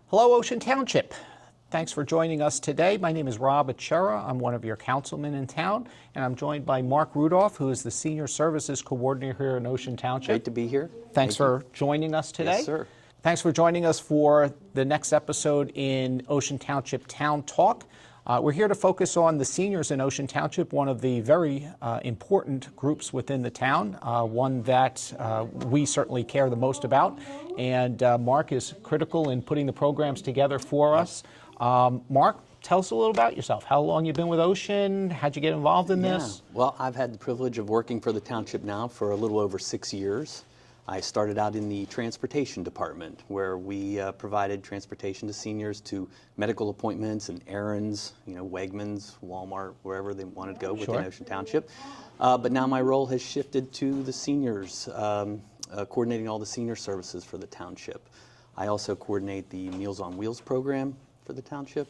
Hello, Ocean Township. Thanks for joining us today. My name is Rob Acerra. I'm one of your councilmen in town, and I'm joined by Mark Rudolph, who is the Senior Services Coordinator here in Ocean Township. Great to be here. Thanks for joining us today. Yes, sir. Thanks for joining us for the next episode in Ocean Township Town Talk. We're here to focus on the seniors in Ocean Township, one of the very important groups within the town, one that we certainly care the most about. And Mark is critical in putting the programs together for us. Mark, tell us a little about yourself. How long you've been with Ocean? How'd you get involved in this? Well, I've had the privilege of working for the township now for a little over 6 years. I started out in the transportation department, where we provided transportation to seniors to medical appointments and errands, Wegmans, Walmart, wherever they wanted to go within Ocean Township. But now my role has shifted to the seniors, coordinating all the senior services for the township. I also coordinate the Meals on Wheels program for the township.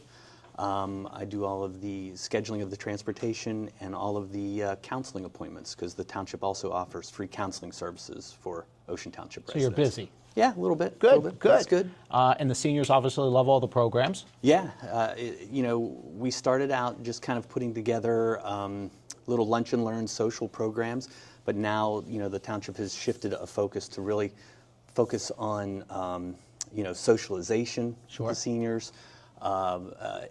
I do all of the scheduling of the transportation and all of the counseling appointments, because the township also offers free counseling services for Ocean Township residents. So you're busy. Yeah, a little bit. Good. That's good. And the seniors obviously love all the programs. Yeah, we started out just kind of putting together little lunch and learn social programs, but now, the township has shifted a focus to really focus on, socialization for the seniors,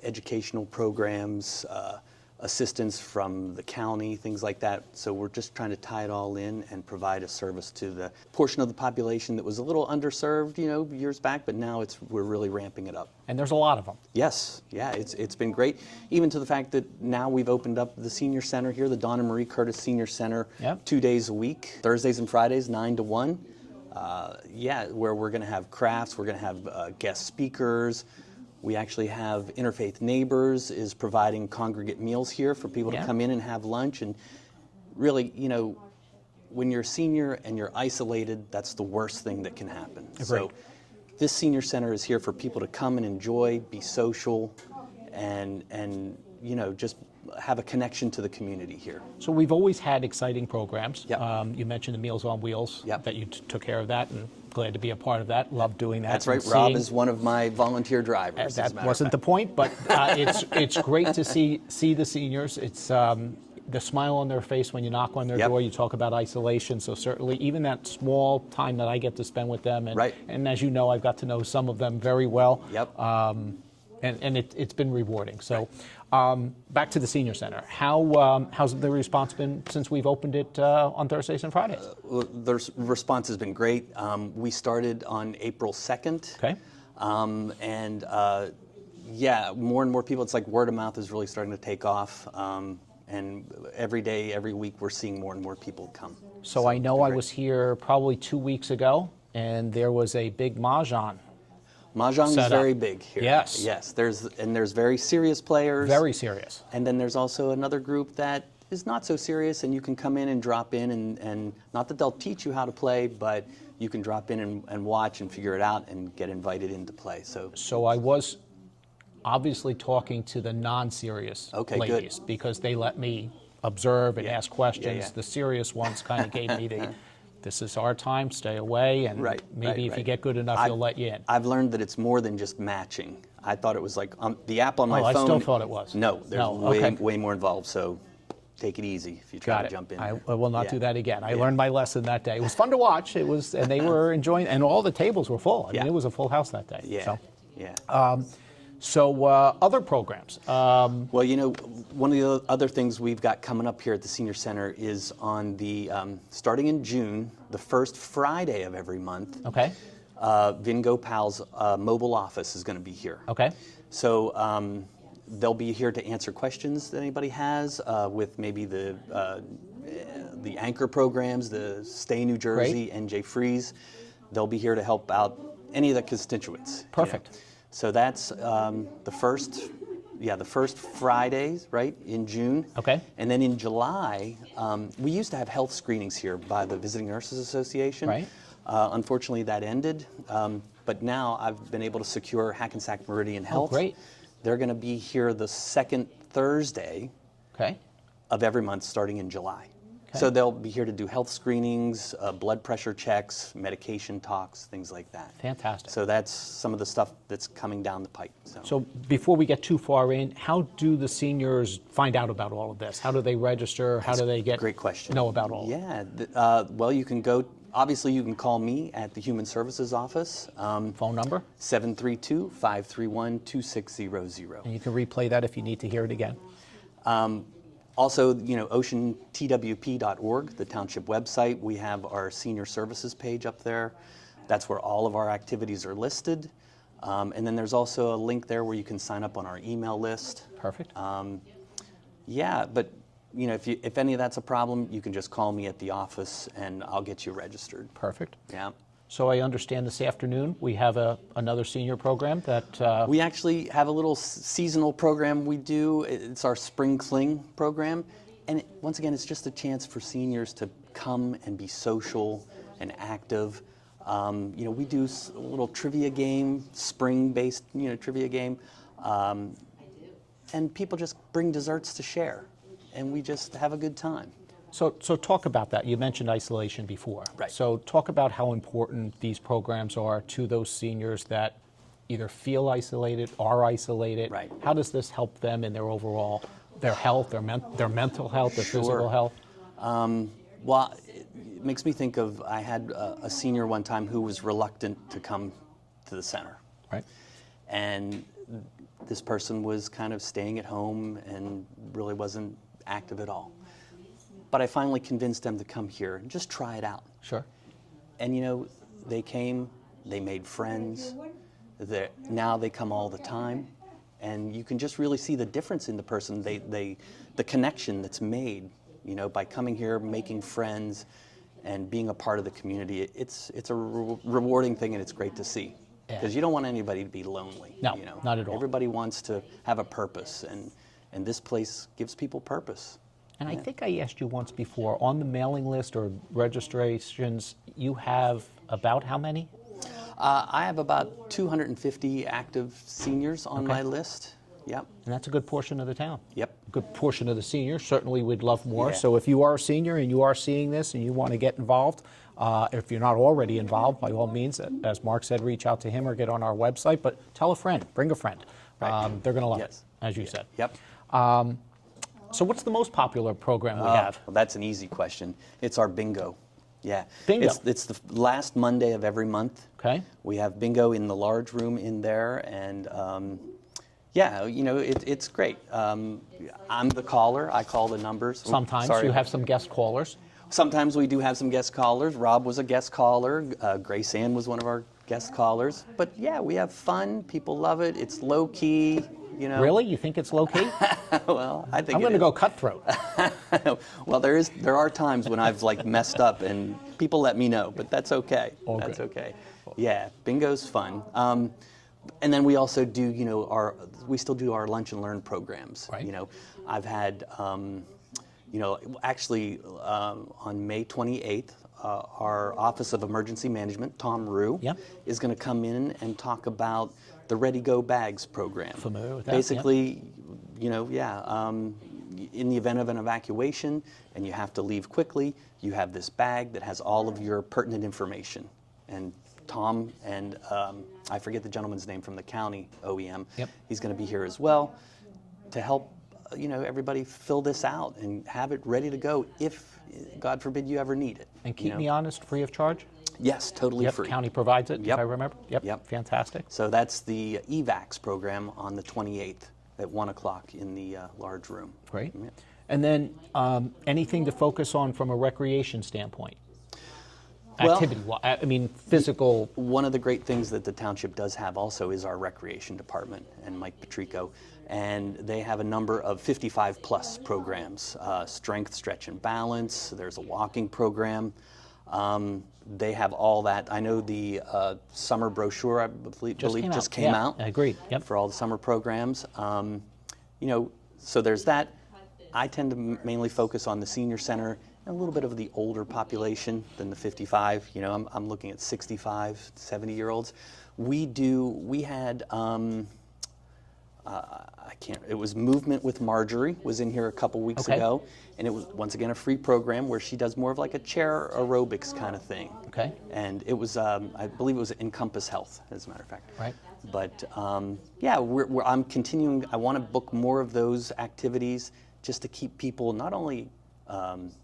educational programs, assistance from the county, things like that. So we're just trying to tie it all in and provide a service to the portion of the population that was a little underserved, years back, but now we're really ramping it up. And there's a lot of them. Yes, yeah, it's been great, even to the fact that now we've opened up the senior center here, the Donna Marie Curtis Senior Center, 2 days a week, Thursdays and Fridays, 9 to 1. Where we're going to have crafts, we're going to have guest speakers. We actually have Interfaith Neighbors is providing congregate meals here for people to come in and have lunch. And really, when you're a senior and you're isolated, that's the worst thing that can happen. Agreed. So this senior center is here for people to come and enjoy, be social, and just have a connection to the community here. So we've always had exciting programs. Yep. You mentioned the Meals on Wheels, that you took care of that, and glad to be a part of that. Love doing that. That's right. Rob is one of my volunteer drivers. That wasn't the point, but it's great to see the seniors. It's the smile on their face when you knock on their door. You talk about isolation, so certainly even that small time that I get to spend with them, and as you know, I've got to know some of them very well. And it's been rewarding. So back to the senior center. How's the response been since we've opened it on Thursdays and Fridays? The response has been great. We started on April 2nd. Okay. More and more people, it's like word of mouth is really starting to take off. And every day, every week, we're seeing more and more people come. So I know I was here probably 2 weeks ago, and there was a big mahjong. Mahjong is very big here. Yes. There's very serious players. Very serious. And then there's also another group that is not so serious, and you can come in and drop in, and not that they'll teach you how to play, but you can drop in and watch and figure it out and get invited into play. So I was obviously talking to the non-serious ladies, because they let me observe and ask questions. The serious ones kind of gave me this is our time, stay away, and maybe if you get good enough, you'll let you in. I've learned that it's more than just matching. I thought it was like the app on my phone. I still thought it was. No, there's way more involved, so take it easy if you try to jump in. I will not do that again. I learned my lesson that day. It was fun to watch. And they were enjoying, and all the tables were full. I mean, it was a full house that day. So other programs? Well, one of the other things we've got coming up here at the Senior Center is on the, starting in June, the first Friday of every month, Vingo Pal's mobile office is going to be here. Okay. So they'll be here to answer questions that anybody has with maybe the anchor programs, the Stay New Jersey, NJ Freeze. They'll be here to help out any of the constituents. Perfect. So that's the first Fridays, in June. Okay. And then in July, we used to have health screenings here by the Visiting Nurses Association. Right. Unfortunately, that ended. But now I've been able to secure Hackensack Meridian Health. Oh, great. They're going to be here the second Thursday of every month starting in July. So they'll be here to do health screenings, blood pressure checks, medication talks, things like that. Fantastic. So that's some of the stuff that's coming down the pipe. So before we get too far in, how do the seniors find out about all of this? How do they register? How do they Great question. know about all of it? Yeah, well, you can go, obviously you can call me at the Human Services Office. Phone number? 732-531-2600. And you can replay that if you need to hear it again. Also, oceantwp.org, the township website, we have our senior services page up there. That's where all of our activities are listed. And then there's also a link there where you can sign up on our email list. Perfect. Yeah, but if any of that's a problem, you can just call me at the office and I'll get you registered. Perfect. Yeah. So I understand this afternoon we have another senior program that... We actually have a little seasonal program we do. It's our Spring Cling program. And once again, it's just a chance for seniors to come and be social and active. We do a little trivia game, spring-based trivia game. And people just bring desserts to share. And we just have a good time. So talk about that. You mentioned isolation before. Right. So talk about how important these programs are to those seniors that either feel isolated, are isolated. Right. How does this help them in their overall, their health, their mental health, their physical health? Well, it makes me think of, I had a senior one time who was reluctant to come to the center. Right. And this person was kind of staying at home and really wasn't active at all. But I finally convinced them to come here and just try it out. Sure. And they came, they made friends. Now they come all the time. And you can just really see the difference in the person, the connection that's made, by coming here, making friends, and being a part of the community. It's a rewarding thing, and it's great to see. Because you don't want anybody to be lonely. No, not at all. Everybody wants to have a purpose, and this place gives people purpose. And I think I asked you once before, on the mailing list or registrations, you have about how many? I have about 250 active seniors on my list. Yep. And that's a good portion of the town. Yep. A good portion of the seniors. Certainly we'd love more. Yeah. So if you are a senior and you are seeing this and you want to get involved, if you're not already involved, by all means, as Mark said, reach out to him or get on our website. But tell a friend, bring a friend. Right. They're going to love Yes. it, as you said. Yep. So what's the most popular program we have? Well, that's an easy question. It's our bingo. Yeah. Bingo. It's the last Monday of every month. Okay. We have bingo in the large room in there, and it's great. I'm the caller. I call the numbers. Sometimes Sorry. you have some guest callers. Sometimes we do have some guest callers. Rob was a guest caller. Grace Ann was one of our guest callers. But yeah, we have fun. People love it. It's low key. Really? You think it's low key? Well, I think I'm going to go cutthroat. Well, there are times when I've messed up and people let me know, but that's okay. All That's good. okay. Yeah, bingo's fun. And then we also do, we still do our lunch and learn programs. Right. I've had, actually on May 28th, our Office of Emergency Management, Tom Rue, Yep. is going to come in and talk about the Ready Go Bags program. Familiar with that, Basically, in the event of an evacuation and you have to leave quickly, you have this bag that has all of your pertinent information. And Tom and I forget the gentleman's name from the county OEM. Yep. He's going to be here as well to help everybody fill this out and have it ready to go if, God forbid, you ever need it. And keep me honest, free of charge? Yes, totally Yep, free. county provides it, Yep. if I remember. Yep. Fantastic. So that's the EVAX program on the 28th at 1 o'clock in the large room. Great. Yeah. And then anything to focus on from a recreation standpoint? Well, Activity, physical. One of the great things that the township does have also is our recreation department and Mike Patrico. And they have a number of 55 plus programs, strength, stretch, and balance. There's a walking program. They have all that. I know the summer brochure, I believe, just came out. I agree. Yep. For all the summer programs. So there's that. I tend to mainly focus on the senior center and a little bit of the older population than the 55. I'm looking at 65, 70-year-olds. We had, I it was Movement with Marjorie was in here a couple weeks Okay. ago, and it was once again a free program where she does more of like a chair aerobics kind of thing. Okay. And it was, I believe it was Encompass Health, as a matter of fact. Right. But yeah, I'm continuing. I want to book more of those activities just to keep people not only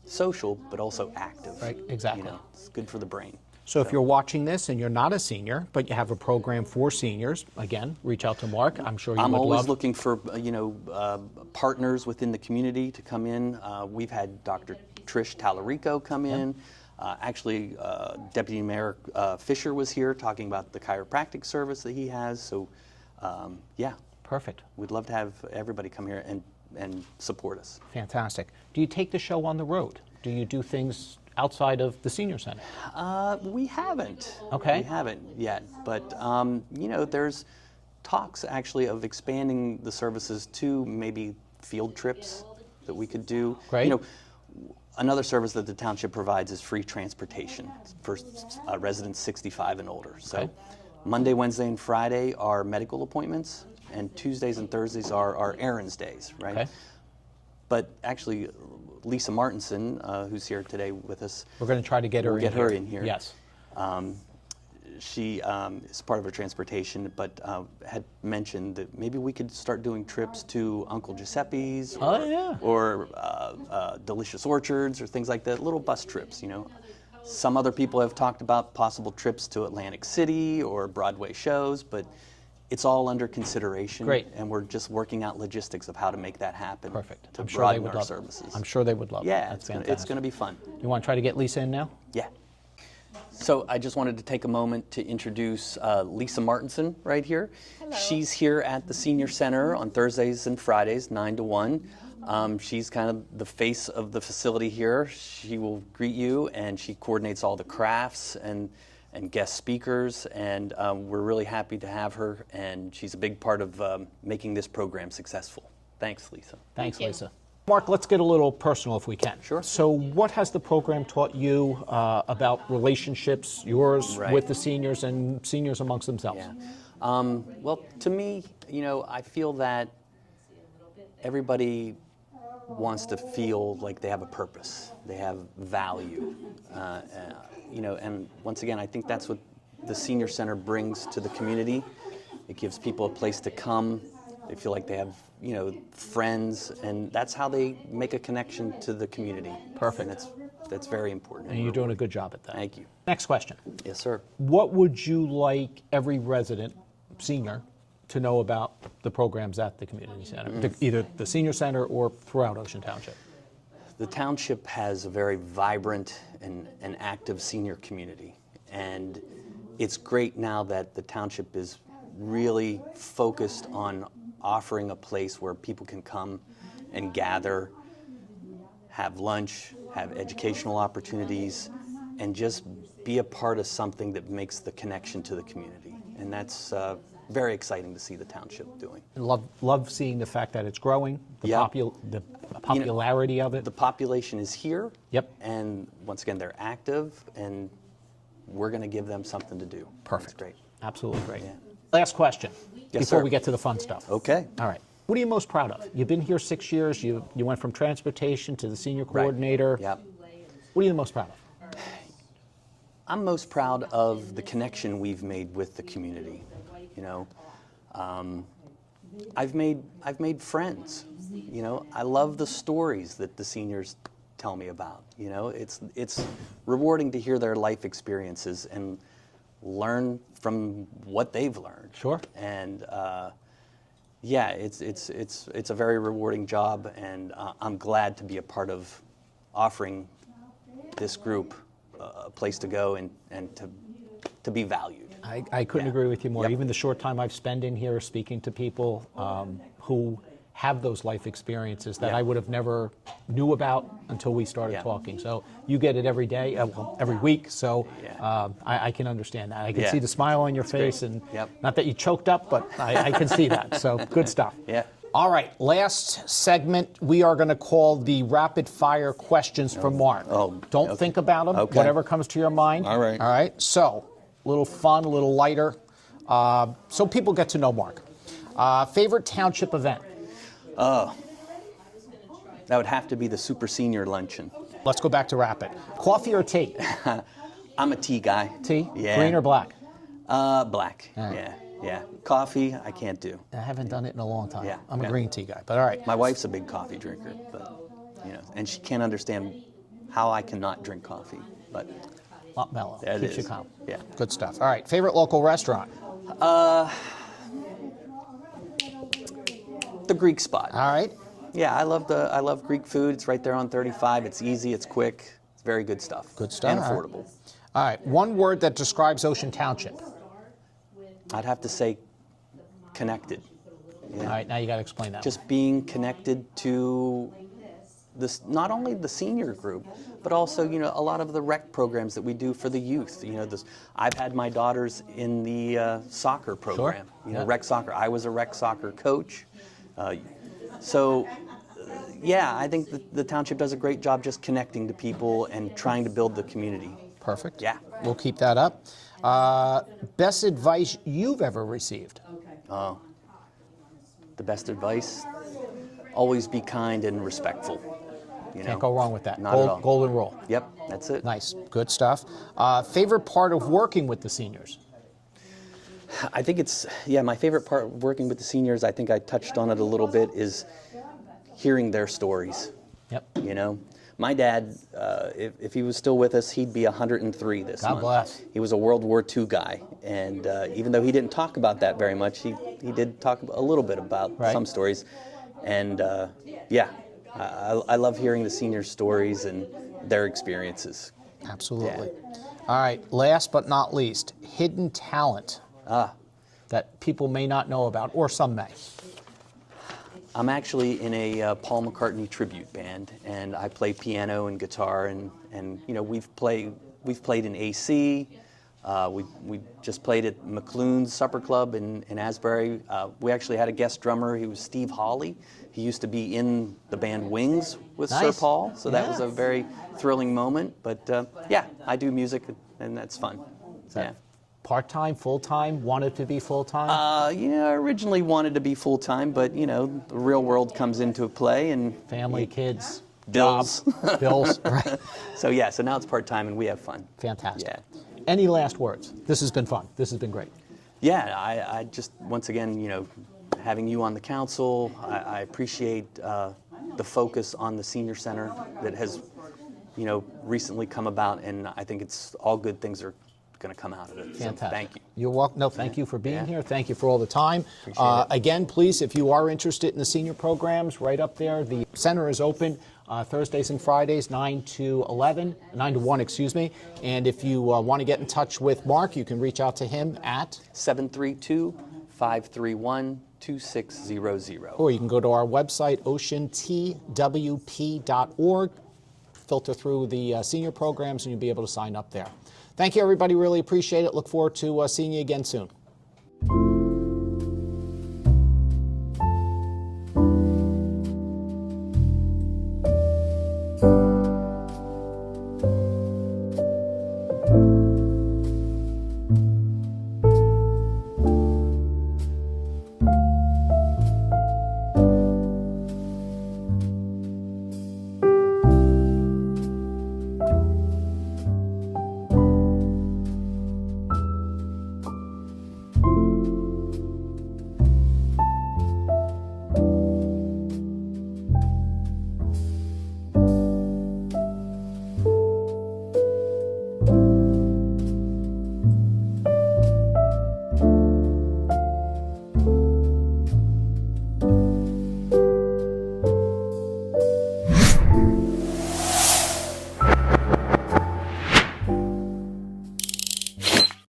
social but also active. Right, exactly. You know, it's good for the brain. So if you're watching this and you're not a senior, but you have a program for seniors, again, reach out to Mark. I'm sure you I'm would always love. looking for partners within the community to come in. We've had Dr. Trish Tallarico come in. Actually, Deputy Mayor Fisher was here talking about the chiropractic service that he has. So, yeah, Perfect. we'd love to have everybody come here and support us. Fantastic. Do you take the show on the road? Do you do things outside of the senior center? We haven't. Okay. We haven't yet, but you know, there's talks actually of expanding the services to maybe field trips that we could do. Great. You know, another service that the township provides is free transportation for residents 65 and older. So Okay. Monday, Wednesday, and Friday are medical appointments, and Tuesdays and Thursdays are our errands days, right? Okay. But actually, Lisa Martinson, who's here today with us, We're going to try to get her we'll in get here. her in here. Yes. She is part of her transportation, but had mentioned that maybe we could start doing trips to Uncle Giuseppe's or, Oh, yeah. or Delicious Orchards or things like that, little bus trips, you know. Some other people have talked about possible trips to Atlantic City or Broadway shows, but it's all under consideration. Great. And we're just working out logistics of how to make that happen. Perfect. To I'm sure they broaden would our love services. it. I'm sure they would love it. Yeah, That's it's going to be fun. You want to try to get Lisa in now? Yeah. So I just wanted to take a moment to introduce Lisa Martinson right here. Hello. She's here at the Senior Center on Thursdays and Fridays, 9 to 1. She's kind of the face of the facility here. She will greet you, and she coordinates all the crafts and guest speakers, and we're really happy to have her, and she's a big part of making this program successful. Thanks, Lisa. Thanks, Thank you. Lisa. Mark, let's get a little personal if we can. Sure. So what has the program taught you about relationships, yours Right. with the seniors and seniors amongst themselves? Yeah. Well, to me, you know, I feel that everybody wants to feel like they have a purpose, they have value, you know, and once again, I think that's what the Senior Center brings to the community. It gives people a place to come. They feel like they have, you know, friends, and that's how they make a connection to the community. Perfect. And that's very important. And you're doing a good job at that. Thank you. Next question. Yes, sir. What would you like every resident, senior, to know about the programs at the community center, either the senior center or throughout Ocean Township? The township has a very vibrant and active senior community, and it's great now that the township is really focused on offering a place where people can come and gather, have lunch, have educational opportunities, and just be a part of something that makes the connection to the community. And that's very exciting to see the township doing. Love seeing the fact that it's growing, the, Yeah. the popularity of it. The population is here. Yep. And once again, they're active, and we're going to give them something to do. Perfect. That's great. Absolutely great. Yeah. Last question Yes, before sir. we get to the fun stuff. Okay. All right. What are you most proud of? You've been here 6 years. You went from transportation to the senior coordinator. Yep. What are you the most proud of? I'm most proud of the connection we've made with the community. You know, I've made friends. You know, I love the stories that the seniors tell me about. You know, it's rewarding to hear their life experiences and learn from what they've learned. Sure. And yeah, it's a very rewarding job, and I'm glad to be a part of offering this group a place to go and to be valued. I couldn't Yeah. agree with you more. Yep. Even the short time I've spent in here speaking to people who have those life experiences that Yeah. I would have never knew about until we started Yeah. talking. So you get it every day, well, every week. So Yeah. I can understand that. I can Yeah. see the smile on your face, great. and Yep. not that you choked up, but I can see that. So good stuff. Yeah. All right, last segment, we are going to call the rapid fire questions from Mark. Oh, Don't okay. think about them, Okay. whatever comes to your mind. All right. All right, so a little fun, a little lighter, so people get to know Mark. Favorite township event? Oh, that would have to be the super senior luncheon. Let's go back to rapid. Coffee or tea? I'm a tea guy. Tea? Yeah. Green or black? Black. All right. Yeah, yeah. Coffee, I can't do. I haven't done it in a long time. Yeah, I'm a yeah. green tea guy, but all right. My wife's a big coffee drinker, but and she can't understand how I cannot drink coffee. But Lot mellow. there it Keeps you is. calm. Yeah. Good stuff. All right. Favorite local restaurant? The Greek spot. All right. Yeah, I love Greek food. It's right there on 35. It's easy. It's quick. It's very good stuff. Good stuff. And All right. affordable. All right. One word that describes Ocean Township. I'd have to say connected. All right. Now you got to explain that. Just being connected to this, not only the senior group, but also a lot of the rec programs that we do for the youth. I've had my daughters in the soccer program. Yeah. Rec soccer. I was a rec soccer coach. Yeah, I think the township does a great job just connecting to people and trying to build the community. Perfect. Yeah. We'll keep that up. Best advice you've ever received? Oh, the best advice: always be kind and respectful. Can't go wrong with that. Not at all. Golden rule. Yep, that's it. Nice. Good stuff. Favorite part of working with the seniors? I think my favorite part of working with the seniors, I think I touched on it a little bit, is hearing their stories. Yep. My dad, if he was still with us, he'd be 103 this month. God bless. He was a World War II guy, and even though he didn't talk about that very much, he did talk a little bit about some stories. And I love hearing the seniors' stories and their experiences. Absolutely. All right. Last but not least, hidden talent that people may not know about, or some may. I'm actually in a Paul McCartney tribute band, and I play piano and guitar, and we've played in AC. We just played at McLuhan's Supper Club in Asbury. We actually had a guest drummer. He was Steve Hawley. He used to be in the band Wings with Sir Paul, so that was a very thrilling moment. But I do music, and that's fun. Yeah. Part-time, full-time, wanted to be full-time? I originally wanted to be full-time, but the real world comes into play, and Family, kids, bills. job, bills, right? So now it's part-time, and we have fun. Fantastic. Yeah. Any last words? This has been fun. This has been great. Yeah, I just, once again, having you on the council, I appreciate the focus on the senior center that has, recently come about, and I think it's all good things are going to come out of it. Fantastic. So thank you. You're welcome. No, thank you for being here. Thank you for all the time. Appreciate it. Again, please, if you are interested in the senior programs, right up there, the center is open Thursdays and Fridays, 9 to 1, excuse me. And if you want to get in touch with Mark, you can reach out to him at 732-531-2600. or you can go to our website, oceantwp.org, filter through the senior programs, and you'll be able to sign up there. Thank you, everybody. Really appreciate it. Look forward to seeing you again soon.